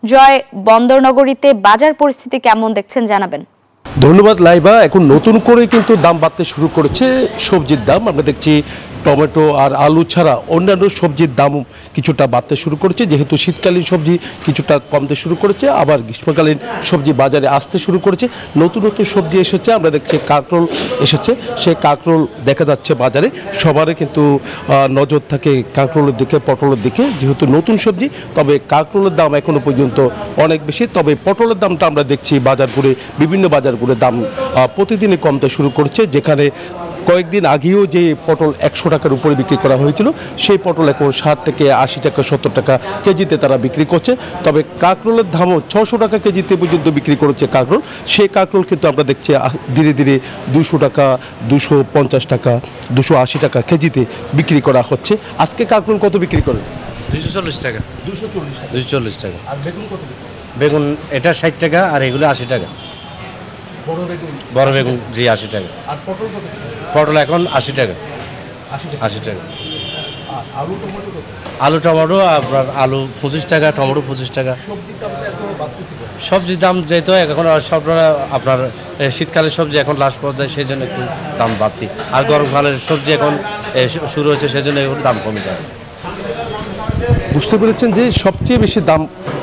জয়, বন্দরনগরীতে বাজার পরিস্থিতি কেমন দেখছেন জানাবেন। ধন্যবাদ লাইবা। এখন নতুন করে কিন্তু দাম বাড়তে শুরু করেছে সবজির দাম। আমরা দেখছি টমেটো আর আলু ছাড়া অন্যান্য সবজির দাম কিছুটা বাড়তে শুরু করেছে, যেহেতু শীতকালীন সবজি কিছুটা কমতে শুরু করেছে, আবার গ্রীষ্মকালীন সবজি বাজারে আসতে শুরু করেছে। নতুন নতুন সবজি এসেছে, আমরা দেখছি কাঁকরোল এসেছে, সেই কাঁকরোল দেখা যাচ্ছে বাজারে। সবারই কিন্তু নজর থাকে কাঁকরোলের দিকে, পটলের দিকে, যেহেতু নতুন সবজি। তবে কাঁকরোলের দাম এখনো পর্যন্ত অনেক বেশি। তবে পটলের দামটা আমরা দেখছি বাজারগুলো, বিভিন্ন বাজারগুলোর দাম প্রতিদিনই কমতে শুরু করছে। যেখানে কয়েকদিন আগেও যে পটল 100 টাকার উপরে বিক্রি করা হয়েছিল, সেই পটল এখন 60 থেকে 80 টাকা 70 টাকা কেজিতে তারা বিক্রি করছে। তবে কাঁকরোলের দামও 600 টাকা কেজিতে পর্যন্ত বিক্রি করেছে কাঁকরোল। সেই কাঁকরোল কিন্তু আমরা দেখছি ধীরে ধীরে 200 টাকা, 250 টাকা, 280 টাকা কেজিতে বিক্রি করা হচ্ছে। আজকে কাঁকরোল কত বিক্রি করেন? 240 টাকা। 240 টাকা। আর বেগুন কত? বেগুন এটা 60 টাকা আর এগুলো 80 টাকা। বড় বেগুন জি 80 টাকা। আর পটল কত? পটল এখন 80 টাকা। 80 টাকা। আলু টমেটো আপনার আলু 25 টাকা, টমেটো 25 টাকা। সবজির দাম যেহেতু এখন সব আপনার শীতকালের সবজি এখন লাস্ট পর্যায়ে, সেই জন্য একটু দাম বাড়তি। আর গরমকালের সবজি এখন শুরু হয়েছে, সেই জন্য একটু দাম কমে যাবে। বুঝতে পেরেছেন যে সবচেয়ে বেশি দাম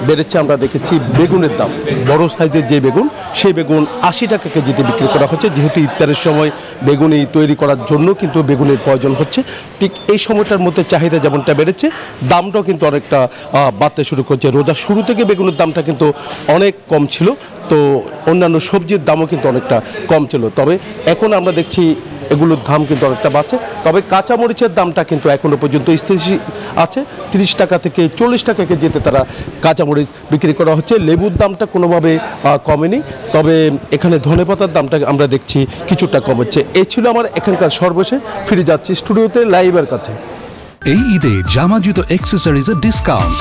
বেড়েছে আমরা দেখেছি বেগুনের দাম। বড় সাইজের যে বেগুন, সেই বেগুন 80 টাকা কেজিতে বিক্রি করা হচ্ছে। যেহেতু ইফতারের সময় বেগুনি তৈরি করার জন্য কিন্তু বেগুনের প্রয়োজন হচ্ছে, ঠিক এই সময়টার মধ্যে চাহিদা যেমনটা বেড়েছে, দামটাও কিন্তু অনেকটা বাড়তে শুরু করছে। রোজার শুরু থেকে বেগুনের দামটা কিন্তু অনেক কম ছিল, তো অন্যান্য সবজির দামও কিন্তু অনেকটা কম ছিল। তবে এখন আমরা দেখছি এগুলোর দাম কিন্তু অনেকটা বাড়ছে। তবে কাঁচামরিচের দামটা কিন্তু এখনো পর্যন্ত স্থিতিশীল আছে। 30 টাকা থেকে 40 টাকা কেজিতে তারা কাঁচামরিচ বিক্রি করা হচ্ছে। লেবুর দামটা কোনোভাবে কমেনি। তবে এখানে ধনেপাতার দামটা আমরা দেখছি কিছুটা কমেছে। এই ছিল আমার এখানকার সর্বশেষ। ফিরে যাচ্ছি স্টুডিওতে লাইভের কাছে। এই ঈদে জামা জুতো অ্যাক্সেসরিজের ডিসকাউন্ট।